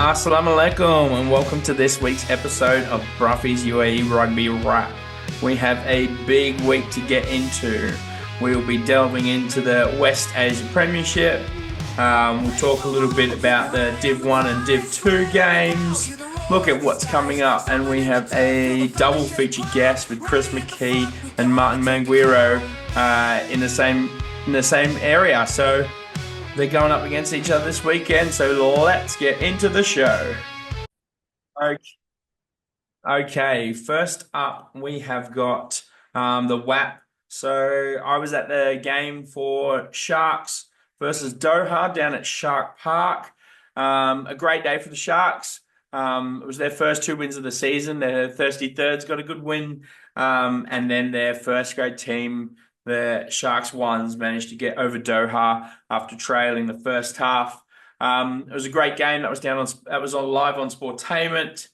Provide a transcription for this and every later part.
Assalamu alaikum and welcome to this week's episode of Bruffys UAE Rugby Wrap. We have a big week to get into. We'll be delving into the West Asia Premiership. We'll talk a little bit about the Div 1 and Div 2 games, look at what's coming up, and we have a double feature guest with Chris McKee and Martin Manguiro in the same area. So they're going up against each other this weekend, so let's get into the show. Okay, first up, we have got the WAP. So I was at the game for Sharks versus Doha down at Shark Park. A great day for the Sharks. It was their first two wins of the season. Their Thirsty Thirds got a good win. And then their first grade team, the Sharks ones, managed to get over Doha after trailing the first half. It was a great game. That was on live on Sportainment.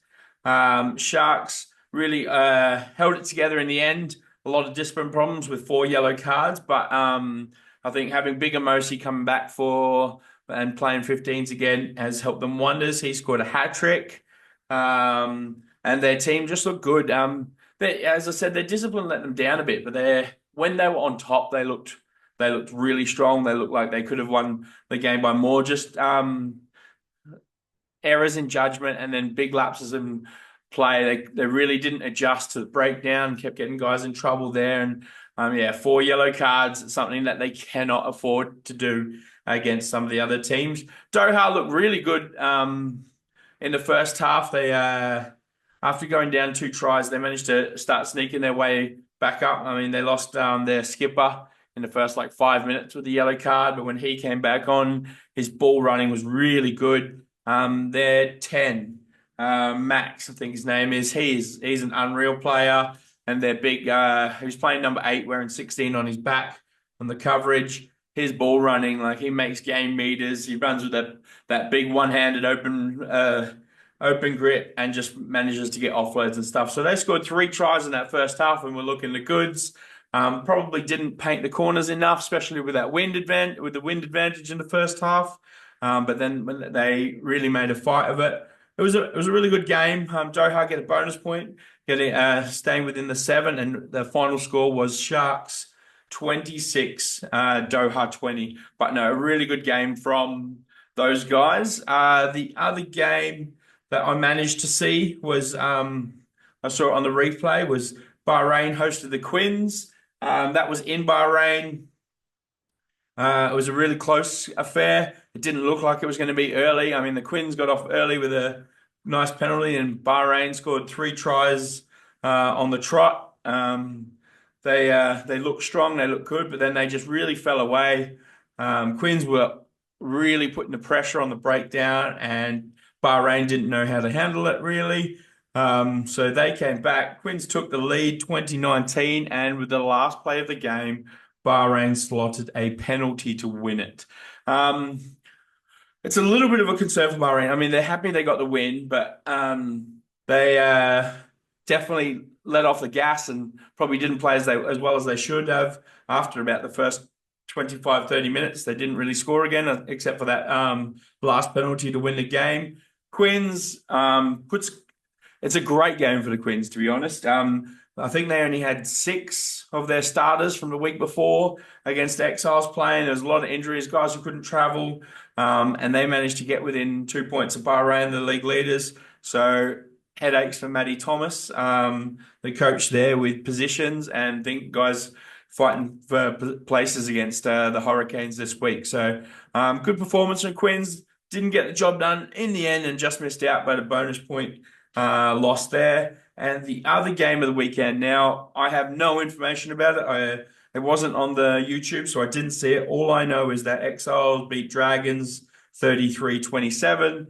Sharks really held it together in the end. A lot of discipline problems with 4 yellow cards, but I think having Big Amosi coming back and playing 15s again has helped them wonders. He scored a hat trick, and their team just looked good. As I said, their discipline let them down a bit, but when they were on top, they looked really strong. They looked like they could have won the game by more. Just errors in judgment and then big lapses in play. They really didn't adjust to the breakdown, kept getting guys in trouble there. And 4 yellow cards, something that they cannot afford to do against some of the other teams. Doha looked really good in the first half. They after going down 2 tries, they managed to start sneaking their way back up. I mean, they lost their skipper in the first 5 minutes with the yellow card, but when he came back on, his ball running was really good. They're 10. Max, I think his name is. He's an unreal player, and they're big. He's playing number 8, wearing 16 on his back on the coverage. His ball running, he makes game meters. He runs with that big one-handed open grip and just manages to get offloads and stuff. So they scored 3 tries in that first half and were looking the goods. Probably didn't paint the corners enough, especially with the wind advantage in the first half. But then when they really made a fight of it, it was a really good game. Doha get a bonus point, staying within the 7, and the final score was Sharks 26, Doha 20. But no, a really good game from those guys. The other game that I managed to see was I saw it on the replay, was Bahrain hosted the Quins. That was in Bahrain. It was a really close affair. It didn't look like it was going to be early. I mean, the Quins got off early with a nice penalty, and Bahrain scored 3 tries on the trot. They looked strong, they looked good, but then they just really fell away. Quins were really putting the pressure on the breakdown, and Bahrain didn't know how to handle it really. So they came back. Quins took the lead 2019, and with the last play of the game, Bahrain slotted a penalty to win it. It's a little bit of a concern for Bahrain. I mean, they're happy they got the win, but they definitely let off the gas and probably didn't play as well as they should have. After about the first 25, 30 minutes, they didn't really score again, except for that last penalty to win the game. Quins it's a great game for the Quins, to be honest. I think they only had 6 of their starters from the week before against Exiles playing. There was a lot of injuries, guys who couldn't travel, and they managed to get within 2 points of Bahrain, the league leaders. So headaches for Matty Thomas, the coach there, with positions, and think guys fighting for places against the Hurricanes this week. So good performance from Quins. Didn't get the job done in the end and just missed out by the bonus point loss there. And the other game of the weekend, now I have no information about it. It wasn't on the YouTube, so I didn't see it. All I know is that Exiles beat Dragons 33-27.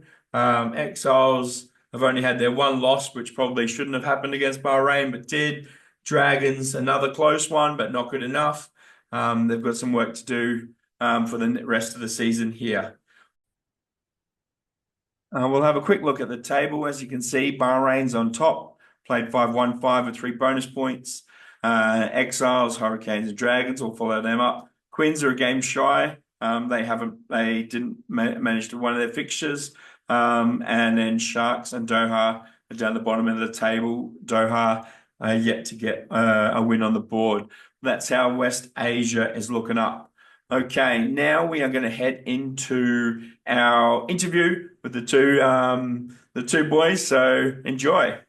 Exiles have only had their 1 loss, which probably shouldn't have happened against Bahrain, but did. Dragons, another close one, but not good enough. They've got some work to do for the rest of the season here. We'll have a quick look at the table. As you can see, Bahrain's on top, played 5-1-5 with 3 bonus points. Exiles, Hurricanes, and Dragons will follow them up. Quins are a game shy. They didn't manage to win their fixtures. And then Sharks and Doha are down the bottom of the table. Doha are yet to get a win on the board. That's how West Asia is looking up. Okay, now we are going to head into our interview with the two boys. So enjoy.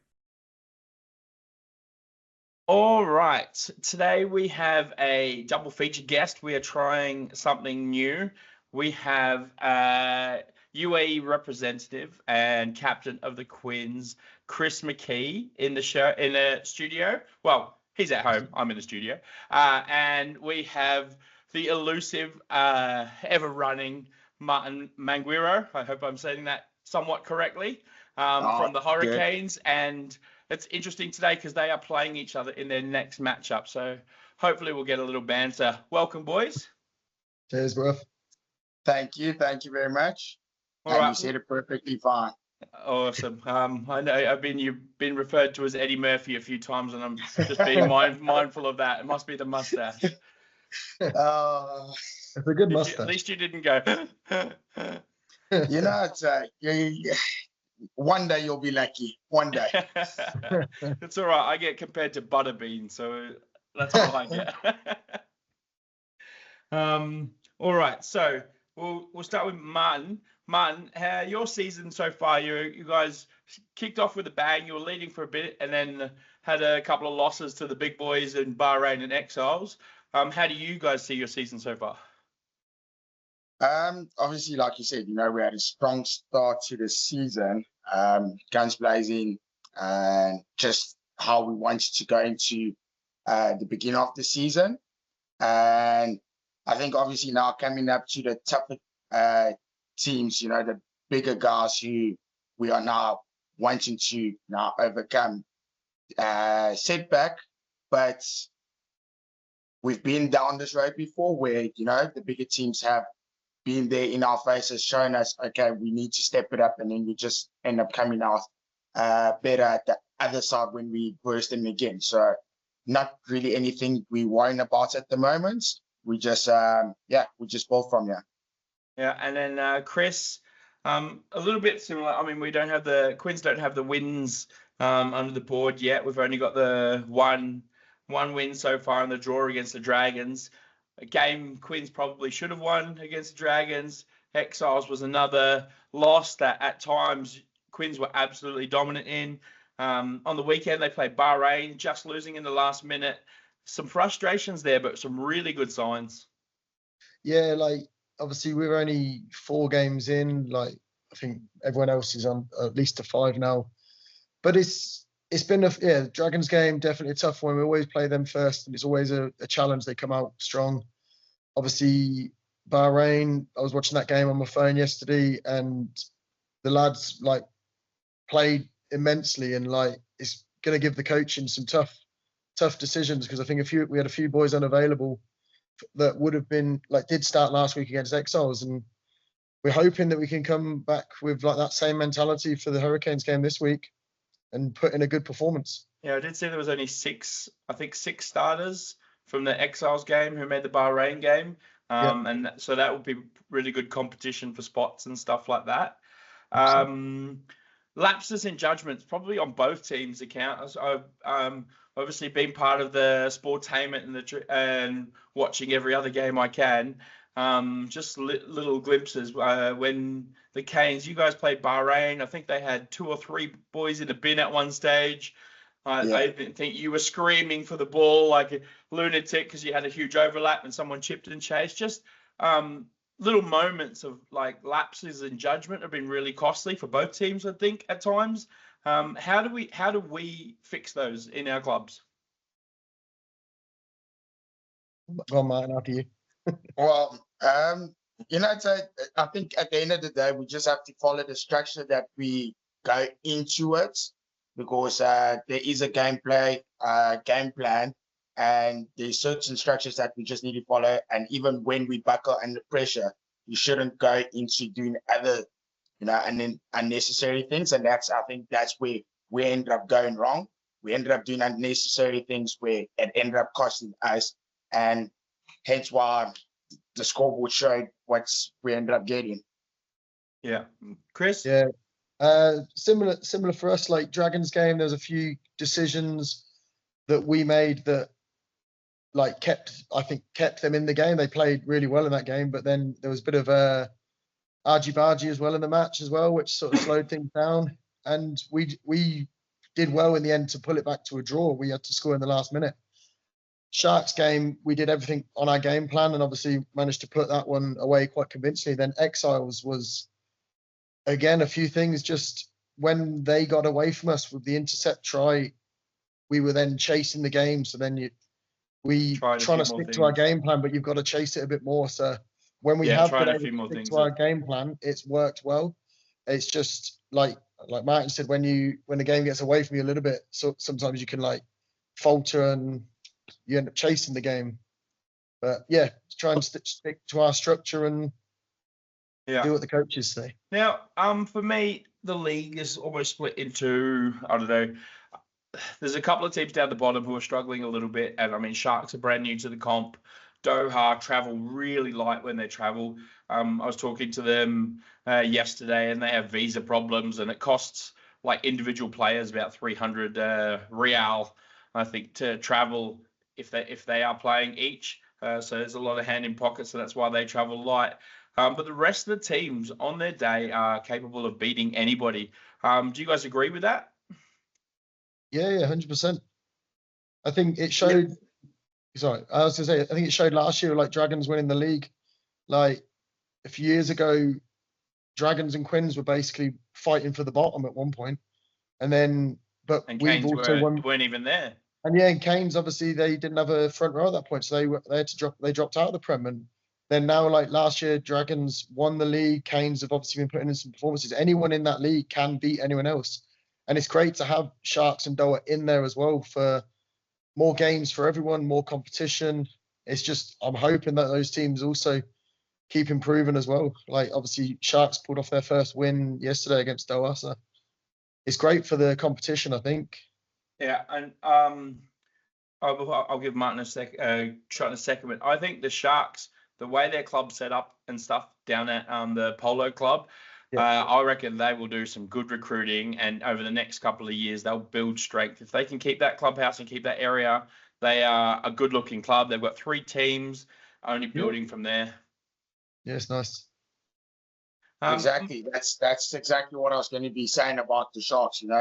All right. Today we have a double feature guest. We are trying something new. We have UAE representative and captain of the Quins, Chris McKee, in the studio. Well, he's at home. I'm in the studio. And we have the elusive, ever-running Martin Manguiro. I hope I'm saying that somewhat correctly. From the Good. Hurricanes, and it's interesting today because they are playing each other in their next matchup. So hopefully we'll get a little banter. Welcome, boys. Cheers, Bruff. Thank you very much. All And right. you said it perfectly fine. Awesome. I know you've been referred to as Eddie Murphy a few times, and I'm just being mindful of that. It must be the mustache. It's a good mustache. At least you didn't go. You know, it's one day you'll be lucky. One day. It's all right. I get compared to Butterbean, so that's what I get. All right. So we'll start with Martin. Martin, your season so far, you guys kicked off with a bang. You were leading for a bit, and then had a couple of losses to the big boys in Bahrain and Exiles. How do you guys see your season so far? Obviously, like you said, we had a strong start to the season, guns blazing, and just how we wanted to go into the beginning of the season. And I think obviously now coming up to the tougher teams, the bigger guys who we are now wanting to now overcome setback, but we've been down this road before where, the bigger teams have been there in our faces, showing us, okay, we need to step it up, and then we just end up coming out better at the other side when we burst them again. So not really anything we worrying about at the moment. We just, we just build from here. Yeah, and then Chris, a little bit similar. I mean, Quins don't have the wins under the board yet. We've only got the one win so far in the draw against the Dragons. A game Quins probably should have won against the Dragons. Exiles was another loss that at times Quins were absolutely dominant in. On the weekend, they played Bahrain, just losing in the last minute. Some frustrations there, but some really good signs. Yeah, obviously we're only 4 games in. I think everyone else is on at least a 5 now. But it's been Dragons game, definitely a tough one. We always play them first, and it's always a challenge. They come out strong. Obviously, Bahrain, I was watching that game on my phone yesterday, and the lads played immensely, and it's going to give the coaching some tough decisions, because I think we had a few boys unavailable that would have been did start last week against Exiles, and we're hoping that we can come back with that same mentality for the Hurricanes game this week and put in a good performance. Yeah, I did see there was only 6 starters from the Exiles game who made the Bahrain game. And so that would be really good competition for spots and stuff like that. Lapses in judgments, probably on both teams' accounts. I've obviously been part of the sportainment and watching every other game I can. Just little glimpses when the Canes, you guys played Bahrain. I think they had 2 or 3 boys in the bin at one stage. I think you were screaming for the ball like a lunatic because you had a huge overlap and someone chipped and chased. Just little moments of lapses in judgment have been really costly for both teams, I think, at times. How do we fix those in our clubs? Go on, Martin, after you. Well, I think at the end of the day, we just have to follow the structure that we go into it, because there is a game plan, and there's certain structures that we just need to follow. And even when we buckle under pressure, you shouldn't go into doing other, unnecessary things. And I think that's where we ended up going wrong. We ended up doing unnecessary things where it ended up costing us, and hence why the scoreboard showed what we ended up getting. Yeah. Chris? Yeah. Similar for us, like Dragons game, there's a few decisions that we made that like kept them in the game. They played really well in that game, but then there was a bit of argy-bargy as well in the match as well, which sort of slowed things down. And we did well in the end to pull it back to a draw. We had to score in the last minute. Sharks game, we did everything on our game plan and obviously managed to put that one away quite convincingly. Then Exiles was, again, a few things just when they got away from us with the intercept try, we were then chasing the game. So then we Tried a trying few to more stick to our things. game plan, but you've got to chase it a bit more. So when we Yeah, have tried been a able few to more stick things to our game plan, it's worked well. It's just like Martin said, when the game gets away from you a little bit, so sometimes you can like falter and you end up chasing the game. But yeah, try and stick to our structure and Yeah. do what the coaches say. Now, for me, the league is almost split into, I don't know, there's a couple of teams down the bottom who are struggling a little bit. And I mean, Sharks are brand new to the comp. Doha travel really light when they travel. I was talking to them yesterday, and they have visa problems, and it costs like individual players about 300 real, I think, to travel if they are playing each. So there's a lot of hand in pocket, so that's why they travel light. But the rest of the teams on their day are capable of beating anybody. Do you guys agree with that? Yeah, 100%. I think it Yeah. showed. Sorry, I was gonna say. I think it showed last year, like Dragons winning the league. Like a few years ago, Dragons and Quins were basically fighting for the bottom at one point, and then but And we've Canes also won. weren't even there. And yeah, and Canes obviously they didn't have a front row at that point, so they had to drop. They dropped out of the Prem, and then now like last year, Dragons won the league. Canes have obviously been putting in some performances. Anyone in that league can beat anyone else, and it's great to have Sharks and Doha in there as well for more games for everyone, more competition. It's just I'm hoping that those teams also keep improving as well. Like obviously Sharks pulled off their first win yesterday against Doha, so it's great for the competition, I think. Yeah, and I'll give Martin a shot in a second. But I think the Sharks, the way their club's set up and stuff down at the Polo Club, Yeah. I reckon they will do some good recruiting, and over the next couple of years they'll build strength. If they can keep that clubhouse and keep that area, they are a good-looking club. They've got 3 teams, only building from there. Yeah, it's nice. Exactly. That's exactly what I was going to be saying about the Sharks. You know,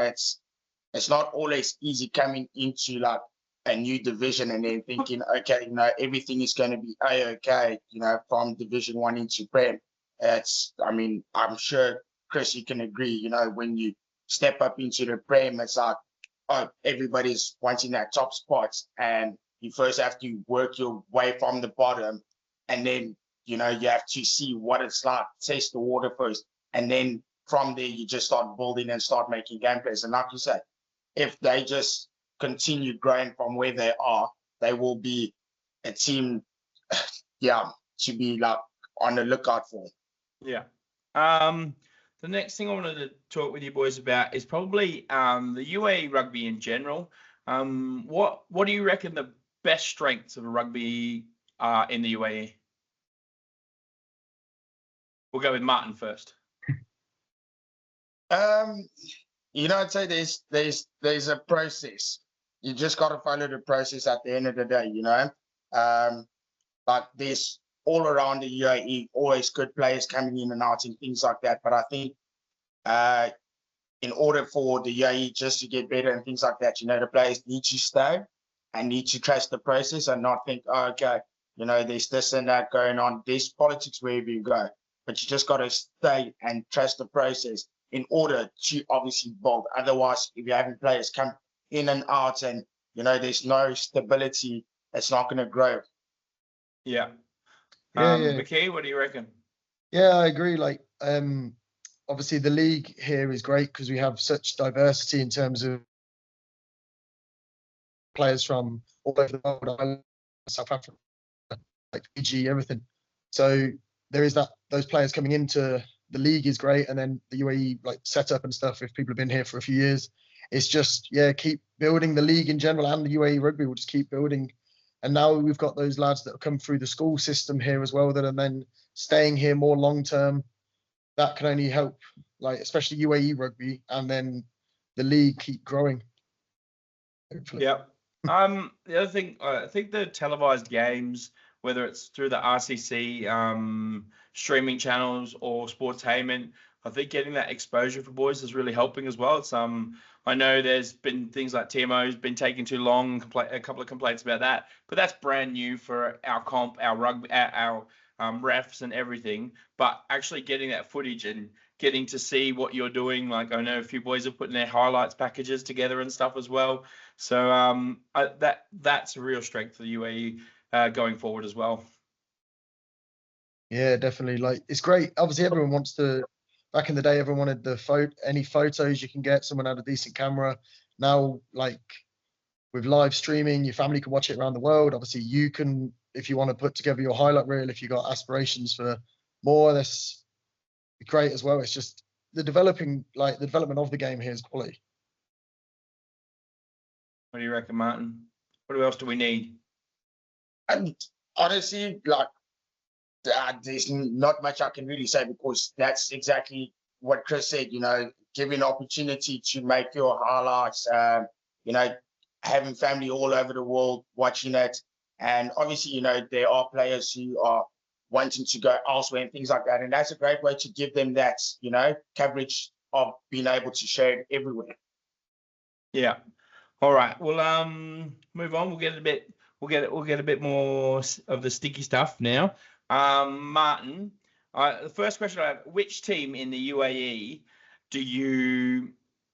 it's not always easy coming into like a new division and then thinking, okay, you know, everything is going to be okay. You know, from Division 1 into Prem. I mean, I'm sure Chris, you can agree. You know, when you step up into the Prem, it's like, oh, everybody's wanting that top spots, and you first have to work your way from the bottom, and then you know you have to see what it's like, taste the water first, and then from there you just start building and start making gameplays. And like you said, if they just continue growing from where they are, they will be a team, yeah, to be like on the lookout for. Yeah. The next thing I wanted to talk with you boys about is probably the UAE rugby in general. What do you reckon the best strengths of a rugby are in the UAE? We'll go with Martin first. You know, I'd say there's a process. You just got to follow the process at the end of the day, you know. But there's all around the UAE always good players coming in and out and things like that. But I think in order for the UAE just to get better and things like that, you know, the players need to stay and need to trust the process and not think, oh, okay, you know, there's this and that going on. There's politics wherever you go, but you just got to stay and trust the process in order to obviously build. Otherwise, if you're having players come in and out and, you know, there's no stability, it's not going to grow. Yeah. Yeah. McKee, what do you reckon? Yeah, I agree. Like, obviously the league here is great because we have such diversity in terms of players from all over the world, South Africa, like Fiji, everything. So there is those players coming into the league is great, and then the UAE like setup and stuff. If people have been here for a few years, it's just keep building the league in general, and the UAE rugby will just keep building. And now we've got those lads that have come through the school system here as well that are then staying here more long term. that can only help, like especially UAE rugby, and then the league keep growing. Hopefully. Yep. The other thing, I think the televised games, whether it's through the RCC streaming channels or Sportainment, I think getting that exposure for boys is really helping as well. It's I know there's been things like TMO's been taking too long, a couple of complaints about that, but that's brand new for our comp, our rugby, our refs and everything. But actually getting that footage and getting to see what you're doing, like I know a few boys are putting their highlights packages together and stuff as well. So that's a real strength for the UAE going forward as well. Yeah, definitely. Like it's great. Obviously, everyone wants to. Back in the day, everyone wanted any photos you can get. Someone had a decent camera. Now, like with live streaming, your family can watch it around the world. Obviously, you can, if you want to put together your highlight reel, if you got aspirations for more, that's great as well. It's just the development of the game here is quality. What do you reckon, Martin? What else do we need? And honestly, like, there's not much I can really say, because that's exactly what Chris said, giving opportunity to make your highlights, having family all over the world watching it. And obviously, there are players who are wanting to go elsewhere and things like that. And that's a great way to give them that, coverage of being able to share it everywhere. Yeah. All right. We'll move on. We'll get a bit more of the sticky stuff now. Martin, the first question I have: which team in the UAE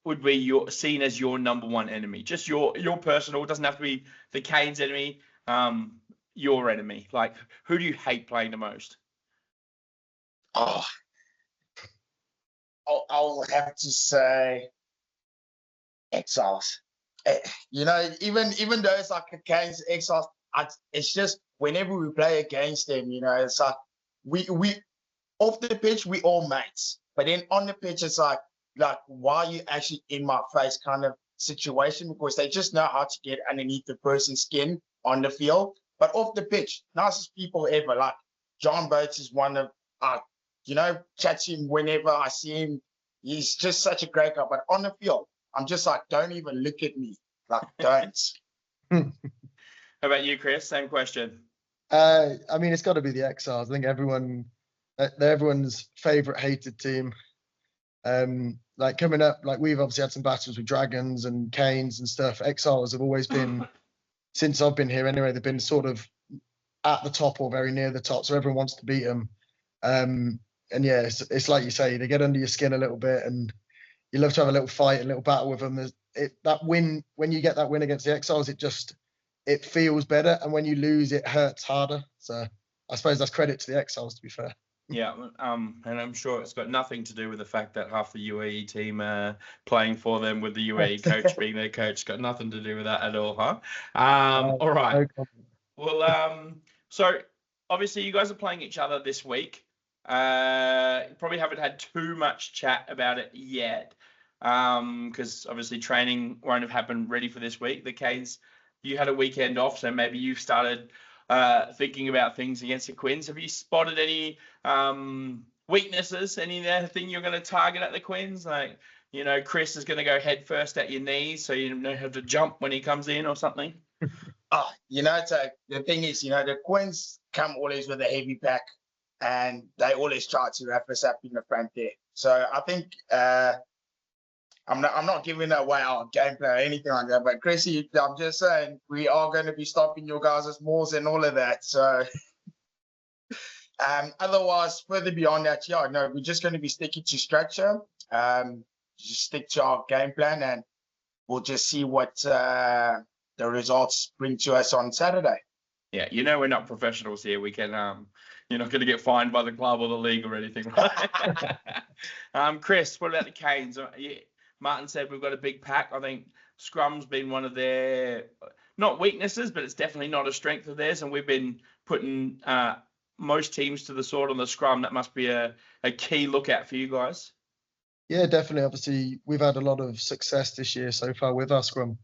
would be seen as your number one enemy? Just your personal. It doesn't have to be the Canes' enemy. Your enemy. Like, who do you hate playing the most? Oh, I'll have to say Exiles. Even though it's like against Exiles, it's just whenever we play against them, it's like we off the pitch we all mates, but then on the pitch it's like why are you actually in my face kind of situation, because they just know how to get underneath the person's skin on the field. But off the pitch, nicest people ever. Like John Boats is one of chat to him whenever I see him. He's just such a great guy. But on the field, I'm just like, don't even look at me. Like, don't. How about you, Chris? Same question. I mean, it's got to be the Exiles. I think they're everyone's favorite hated team. Like coming up, like we've obviously had some battles with Dragons and Canes and stuff. Exiles have always been, since I've been here anyway, they've been sort of at the top or very near the top. So everyone wants to beat them. And yeah, it's like you say, they get under your skin a little bit, and you love to have a little fight, a little battle with them. That win, when you get that win against the Exiles, it feels better, and when you lose, it hurts harder. So I suppose that's credit to the Exiles, to be fair. Yeah, and I'm sure it's got nothing to do with the fact that half the UAE team playing for them with the UAE coach being their coach. It's got nothing to do with that at all, huh? All right. No. Well, so obviously you guys are playing each other this week. Probably haven't had too much chat about it yet, because obviously training won't have happened ready for this week. The Canes, you had a weekend off, so maybe you've started thinking about things against the Quins. Have you spotted any weaknesses, anything you're going to target at the Quins? Like, Chris is going to go head first at your knees, so you know how to jump when he comes in or something? So the thing is, the Quins come always with a heavy pack, and they always try to wrap us up in the front there. So I think I'm not giving away our gameplay or anything like that. But Chrissy, I'm just saying we are going to be stopping your guys' mauls and all of that. So otherwise, further beyond that, we're just going to be sticking to structure. Just stick to our game plan, and we'll just see what the results bring to us on Saturday. Yeah, we're not professionals here. We can, you're not going to get fined by the club or the league or anything, right? Chris, what about the Canes? Martin said we've got a big pack. I think scrum's been one of their, not weaknesses, but it's definitely not a strength of theirs. And we've been putting most teams to the sword on the scrum. That must be a key lookout for you guys. Yeah, definitely. Obviously, we've had a lot of success this year so far with our scrum,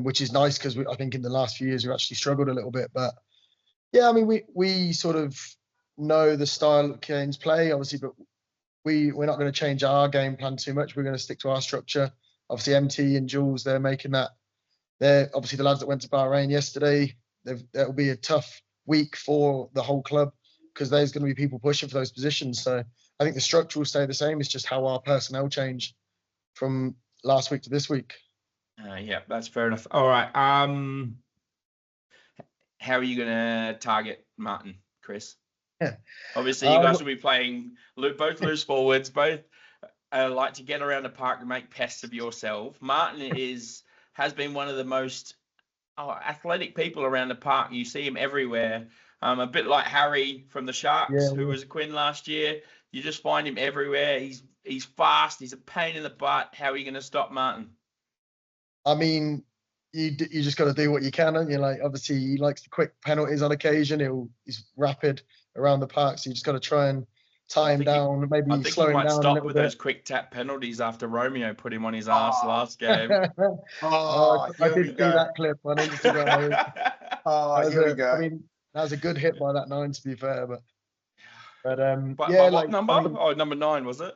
which is nice, because I think in the last few years we've actually struggled a little bit. But yeah, I mean, we sort of know the style of Canes play, obviously, but we're not going to change our game plan too much. We're going to stick to our structure. Obviously, MT and Jules, they're making that. They're obviously the lads that went to Bahrain yesterday. That'll be a tough week for the whole club because there's going to be people pushing for those positions. So I think the structure will stay the same. It's just how our personnel change from last week to this week. Yeah, that's fair enough. All right. How are you going to target Martin, Chris? Yeah. Obviously, you guys will be playing both loose forwards, both like to get around the park and make pests of yourself. Martin has been one of the most athletic people around the park. You see him everywhere. A bit like Harry from the Sharks, who was a Quinn last year. You just find him everywhere. He's fast. He's a pain in the butt. How are you going to stop Martin? I mean, you just got to do what you can. And you're like, obviously, he likes the quick penalties on occasion. He's rapid around the park, so you just got to try and tie him down. Maybe slow him down stop a little with bit. Those quick tap penalties after Romeo put him on his ass last game. I did see that clip on Instagram. Here we go. I mean, that was a good hit by that 9, to be fair, but yeah, what number? I mean, number 9 was it?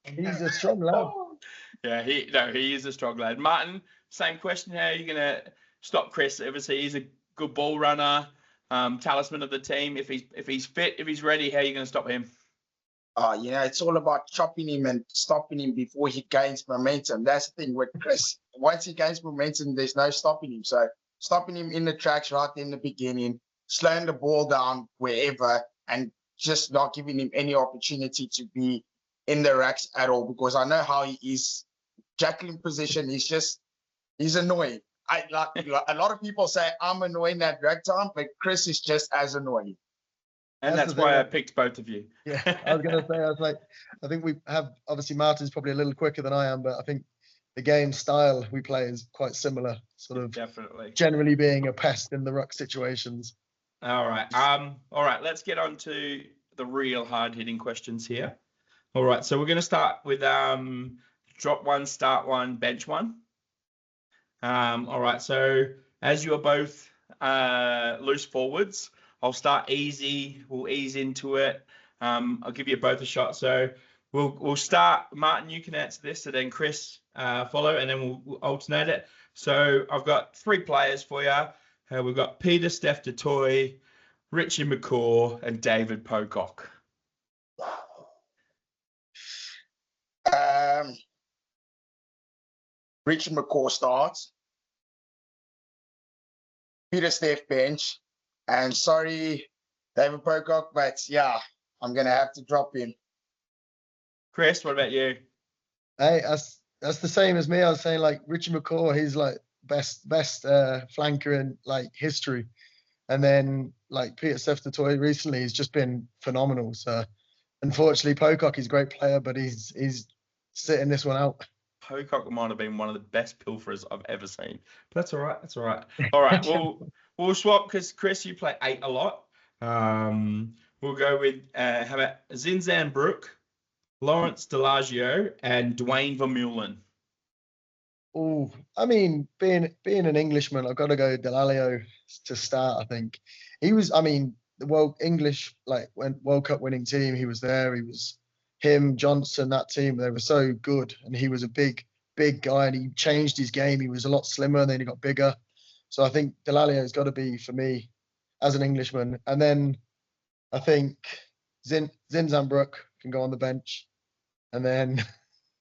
He's a strong lad. Yeah, he is a strong lad. Martin, same question. How are you gonna stop Chris? Obviously, he's a good ball runner, talisman of the team. If he's fit, if he's ready, how are you gonna stop him? It's all about chopping him and stopping him before he gains momentum. That's the thing with Chris. Once he gains momentum, there's no stopping him. So stopping him in the tracks right in the beginning, slowing the ball down wherever, and just not giving him any opportunity to be in the racks at all, because I know how he is. Jackling position, he's annoying. A lot of people say I'm annoying at drag time, but Chris is just as annoying. And that's why I picked both of you. Yeah, I was going to say, I think we have, obviously Martin's probably a little quicker than I am, but I think the game style we play is quite similar, sort of definitely generally being a pest in the ruck situations. All right, let's get on to the real hard-hitting questions here. All right, so we're going to start with drop 1, start 1, bench 1. All right, so as you are both loose forwards, I'll start easy. We'll ease into it. I'll give you both a shot. So we'll start. Martin, you can answer this, and then Chris follow, and then we'll alternate it. So I've got 3 players for you. We've got Peter Steph DeToy, Richie McCaw, and David Pocock. Richie McCaw starts. Peter Steph bench. And sorry, David Pocock, but yeah, I'm going to have to drop him. Chris, what about you? Hey, that's the same as me. I was saying, like, Richie McCaw, he's like best flanker in like history. And then like Peter Steph DeToy recently has just been phenomenal. So unfortunately, Pocock is a great player, but he's sitting this one out. Pocock might have been one of the best pilferers I've ever seen. But that's all right. That's all right. All right. We'll swap because Chris, you play 8 a lot. We'll go with how about Zinzan Brook, Lawrence Delagio, and Dwayne Vermeulen. Oh, I mean, being an Englishman, I've got to go Delalio to start. I think he was. I mean, the World Cup winning team. He was there. He was him, Johnson, that team. They were so good, and he was a big guy, and he changed his game. He was a lot slimmer, and then he got bigger. So I think Delalio has got to be for me as an Englishman, and then I think Zinzan Brook can go on the bench, and then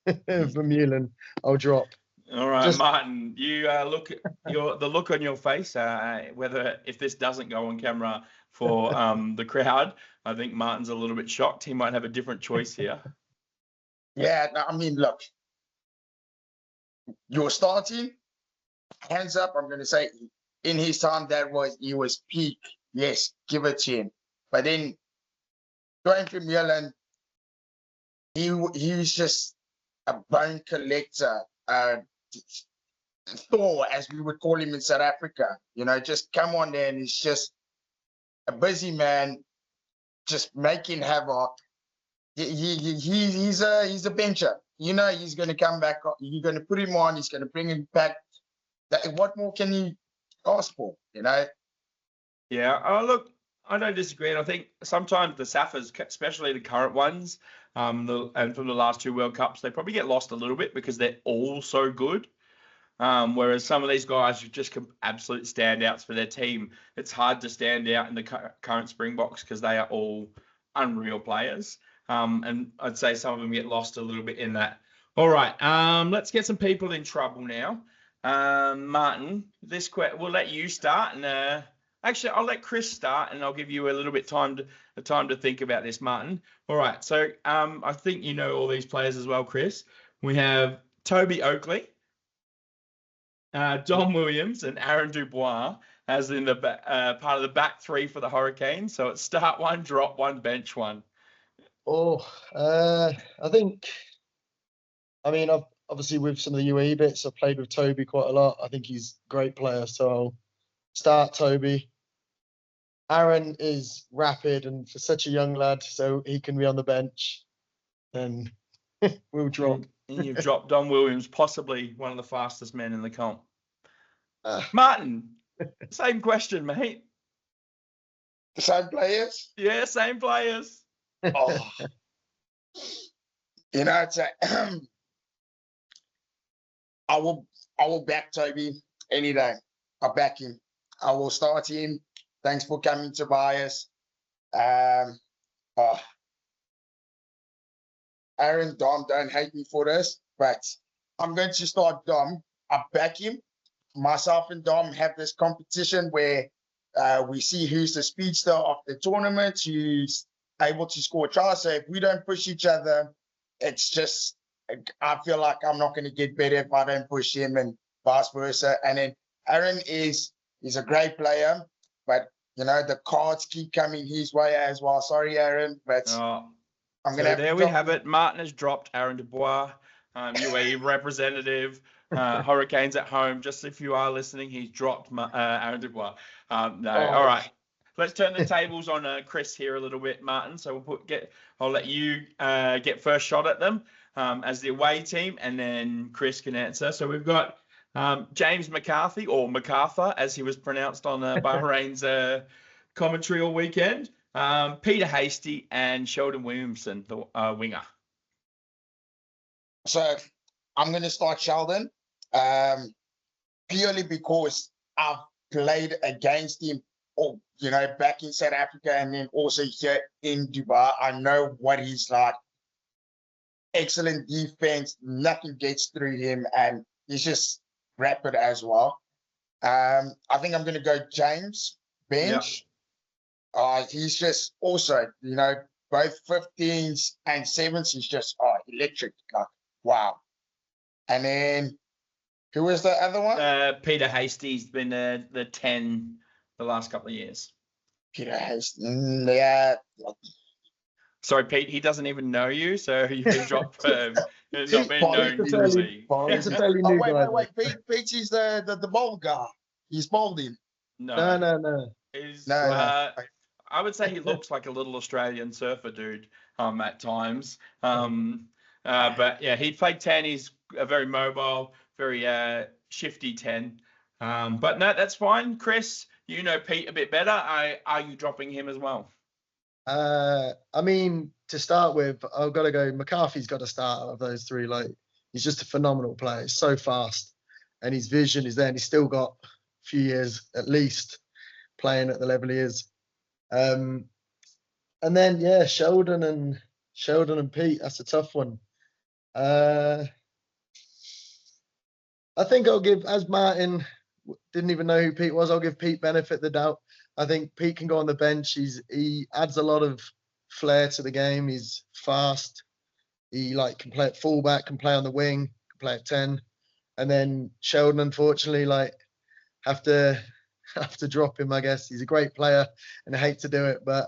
Vermeulen I'll drop. All right, Martin, you look at the look on your face. If this doesn't go on camera for the crowd, I think Martin's a little bit shocked. He might have a different choice here. Yeah, I mean, look, you're starting. Hands up, I'm going to say in his time he was peak. Yes, give it to him. But then going from Vermeulen, he was just a bone collector, Thor, as we would call him in South Africa. Just come on there, and he's just a busy man, just making havoc. He's a bencher. He's going to come back. You're going to put him on. He's going to bring him back. What more can you ask for? Yeah. Oh, look, I don't disagree, and I think sometimes the Saffers, especially the current ones, and from the last 2 World Cups, they probably get lost a little bit because they're all so good. Whereas some of these guys are just absolute standouts for their team. It's hard to stand out in the current Springboks because they are all unreal players. And I'd say some of them get lost a little bit in that. All right, let's get some people in trouble now. Martin, we'll let you start, and actually I'll let Chris start, and I'll give you a little bit time to think about this, Martin. All right, so I think you know all these players as well, Chris. We have Toby Oakley, Dom Williams, and Aaron Dubois as in the part of the back three for the Hurricanes. So it's start one, drop one, bench one. I mean, I've obviously with some of the UAE bits, I've played with Toby quite a lot. I think he's a great player, so I'll start Toby. Aaron is rapid and for such a young lad, so he can be on the bench. Then we'll drop. And you've dropped Dom Williams, possibly one of the fastest men in the comp. Martin, same question, mate. The same players? Yeah, same players. Oh. You know, it's I will back Toby any day. I'll back him. I will start him. Thanks for coming, Tobias. Aaron, Dom, don't hate me for this, but I'm going to start Dom. I back him. Myself and Dom have this competition where we see who's the speedster of the tournament, who's able to score tries. So if we don't push each other, it's just, I feel like I'm not going to get better if I don't push him and vice versa. And then Aaron he's a great player, but you know, the cards keep coming his way as well. Sorry, Aaron, but I'm going to have there we have it. Martin has dropped Aaron Dubois, UAE representative, Hurricanes at home. Just if you are listening, he's dropped Aaron Dubois. All right. Let's turn the tables on Chris here a little bit, Martin. So I'll let you get first shot at them as the away team, and then Chris can answer. So we've got James McCarthy, or MacArthur, as he was pronounced on Bahrain's commentary all weekend. Peter Hasty and Sheldon Williamson, the winger. So I'm going to start Sheldon purely because I've played against him, back in South Africa and then also here in Dubai. I know what he's like. Excellent defense. Nothing gets through him, and he's just rapid as well. I think I'm going to go James, bench. Yeah. He's just also, both 15s and 7s. He's just electric. Like, wow. And then who was the other one? Peter Hasty's been the 10 the last couple of years. Peter Hasty. Yeah. Sorry, Pete, he doesn't even know you, so you've been dropped for not being known in the league. He's a fairly new guy. Wait. Pete is the bald guy. He's balding. No. I would say he looks like a little Australian surfer dude at times. But yeah, he played 10. He's a very mobile, very shifty 10. But no, that's fine. Chris, you know Pete a bit better. Are you dropping him as well? I mean, to start with, I've got to go. McCarthy's got to start out of those three. Like, he's just a phenomenal player. He's so fast, and his vision is there. And he's still got a few years at least playing at the level he is. And then Sheldon and Pete. That's a tough one. I think I'll give, as Martin didn't even know who Pete was, I'll give Pete benefit of the doubt. I think Pete can go on the bench. He adds a lot of flair to the game. He's fast. He can play at fullback, can play on the wing, can play at 10. And then Sheldon, unfortunately, have to drop him, I guess. He's a great player, and I hate to do it, but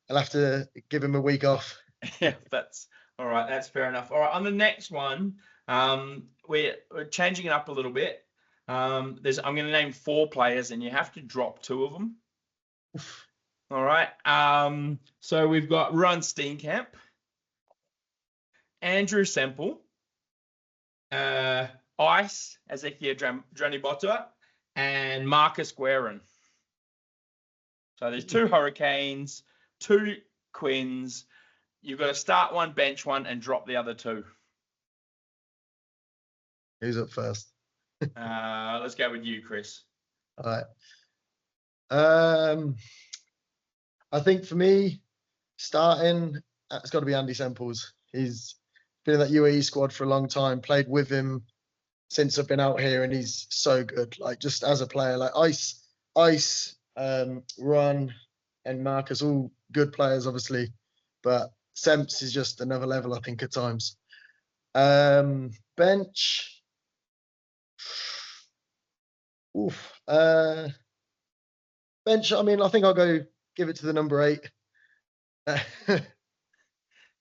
I'll have to give him a week off. Yeah, that's all right. That's fair enough. All right, on the next one, we're changing it up a little bit. I'm going to name 4 players, and you have to drop 2 of them. All right. So we've got Ron Steenkamp, Andrew Semple, Ice, Ezekiel Dranibota, and Marcus Guerin. So there's 2 Hurricanes, 2 Quins. You've got to start one, bench one, and drop the other 2. Who's up first? Let's go with you, Chris. All right. I think for me, starting, it's got to be Andy Semples. He's been in that UAE squad for a long time, played with him since I've been out here, and he's so good. Like, just as a player, like Ice, Run, and Marcus, all good players, obviously, but Semps is just another level, I think, at times. Bench. Oof. Bench, I mean, I think I'll give it to the number 8.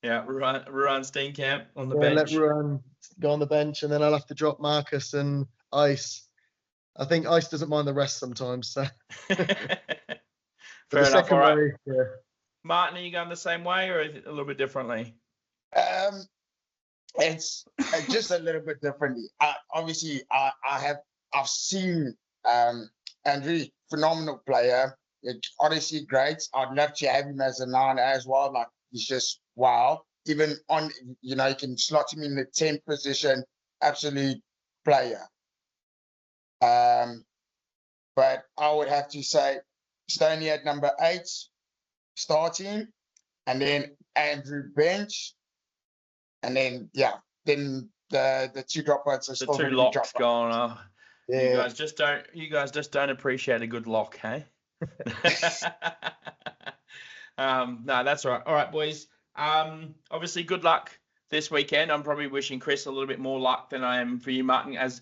Yeah, Ruan Steenkamp on the Let bench. Ruan go on the bench, and then I'll have to drop Marcus and Ice. I think Ice doesn't mind the rest sometimes. So. Fair enough. All right. Way, yeah. Martin, are you going the same way or a little bit differently? It's just a little bit differently. Obviously, I've seen Andrew, phenomenal player. Honestly, great. I'd love to have him as a 9 as well. Like, he's just wow. Even on, you can slot him in the 10th position. Absolute player. But I would have to say Stoney at number 8, starting, and then Andrew bench, and then then the 2 dropouts are still the 2 locks gone. Yeah. You guys just don't appreciate a good lock, hey? No, that's all right. All right, boys. Obviously, good luck this weekend. I'm probably wishing Chris a little bit more luck than I am for you, Martin, as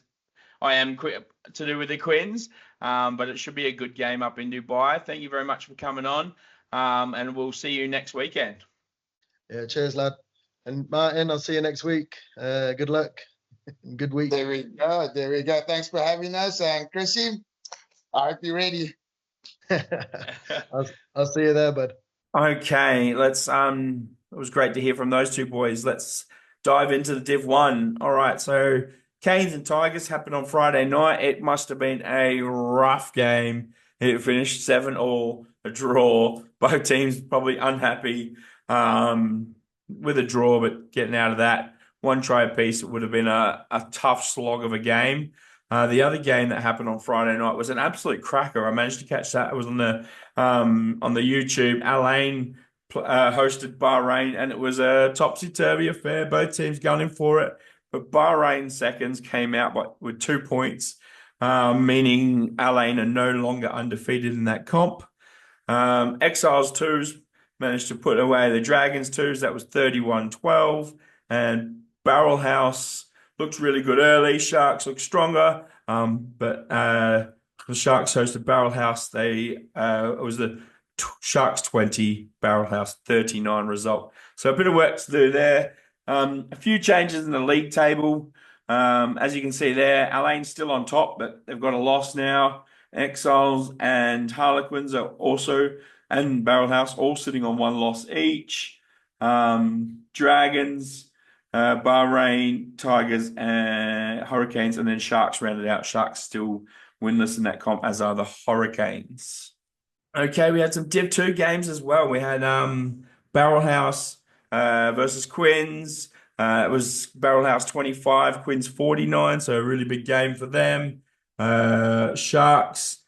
I am to do with the Quins. But it should be a good game up in Dubai. Thank you very much for coming on. And we'll see you next weekend. Yeah, cheers, lad. And Martin, I'll see you next week. Good luck. Good week. There we go. Thanks for having us. And Chrissy, I hope you're ready. I'll see you there, bud. Okay, let's it was great to hear from those 2 boys. Let's dive into the Div 1. All right, so Canes and Tigers happened on Friday night. It must have been a rough game. It finished 7-all, a draw. Both teams probably unhappy with a draw, but getting out of that 1 try apiece, it would have been a tough slog of a game. The other game that happened on Friday night was an absolute cracker. I managed to catch that. It was on the YouTube. Alain hosted Bahrain, and it was a topsy-turvy affair. Both teams gunning for it, but Bahrain seconds came out with 2 points, meaning Alain are no longer undefeated in that comp. Exiles 2s managed to put away the Dragons 2s. That was 31-12, and Barrel House looked really good early. Sharks looked stronger, but the Sharks hosted Barrel House. It was the Sharks 20, Barrel House 39 result. So a bit of work to do there. A few changes in the league table. As you can see there, Alain's still on top, but they've got a loss now. Exiles and Harlequins are also, and Barrel House, all sitting on 1 loss each. Dragons, Bahrain, Tigers, and Hurricanes, and then Sharks rounded out. Sharks still winless in that comp, as are the Hurricanes. Okay, we had some Div 2 games as well. We had Barrel House versus Quins. It was Barrel House 25, Quins 49, so a really big game for them. Sharks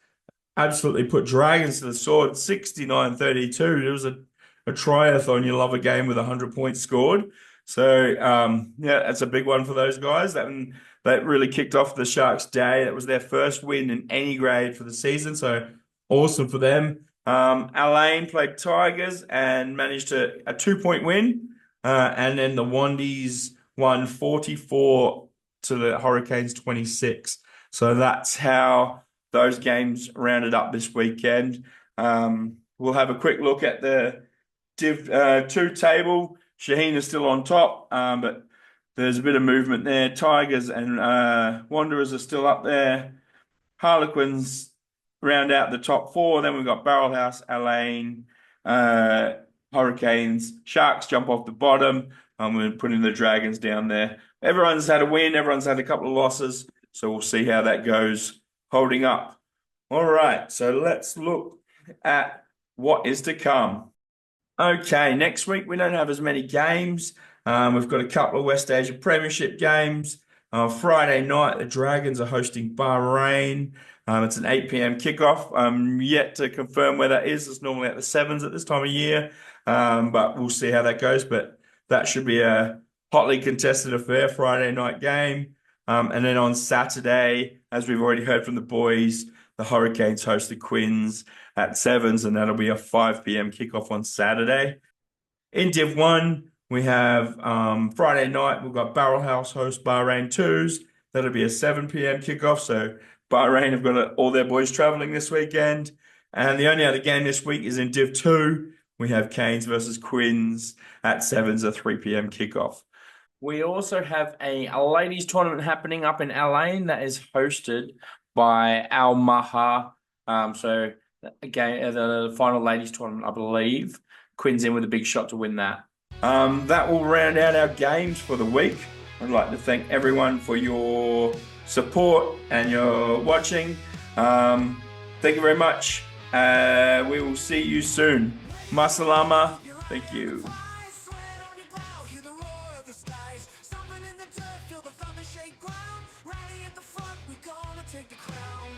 absolutely put Dragons to the sword, 69-32. It was a triathlon. You love a game with 100 points scored. So, that's a big one for those guys. That really kicked off the Sharks' day. It was their first win in any grade for the season, so awesome for them. Alain played Tigers and managed a 2-point win. And then the Wandies won 44 to the Hurricanes 26. So that's how those games rounded up this weekend. We'll have a quick look at the Div 2 table. Shaheen is still on top, but there's a bit of movement there. Tigers and Wanderers are still up there. Harlequins round out the top 4. Then we've got Barrel House, Alain, Hurricanes. Sharks jump off the bottom. We're putting the Dragons down there. Everyone's had a win. Everyone's had a couple of losses. So we'll see how that goes holding up. All right, so let's look at what is to come. Okay, next week we don't have as many games. We've got a couple of West Asia Premiership games. Friday night, the Dragons are hosting Bahrain. It's an 8 p.m. kickoff. Yet to confirm where that is. It's normally at the sevens at this time of year, but we'll see how that goes. But that should be a hotly contested affair, Friday night game. And then on Saturday, as we've already heard from the boys, the Hurricanes host the Quins at sevens, and that'll be a 5 p.m. kickoff on Saturday. In Div 1, we have Friday night, we've got Barrel House host Bahrain 2s. That'll be a 7 p.m. kickoff. So Bahrain have got all their boys traveling this weekend. And the only other game this week is in Div 2. We have Canes versus Quins at sevens, a 3 p.m. kickoff. We also have a ladies tournament happening up in Al Ain that is hosted by Al Maha. So again, the final ladies tournament, I believe. Quinn's in with a big shot to win that. That will round out our games for the week. I'd like to thank everyone for your support and your watching. Thank you very much. We will see you soon. Masalama. Thank you. Take the crown.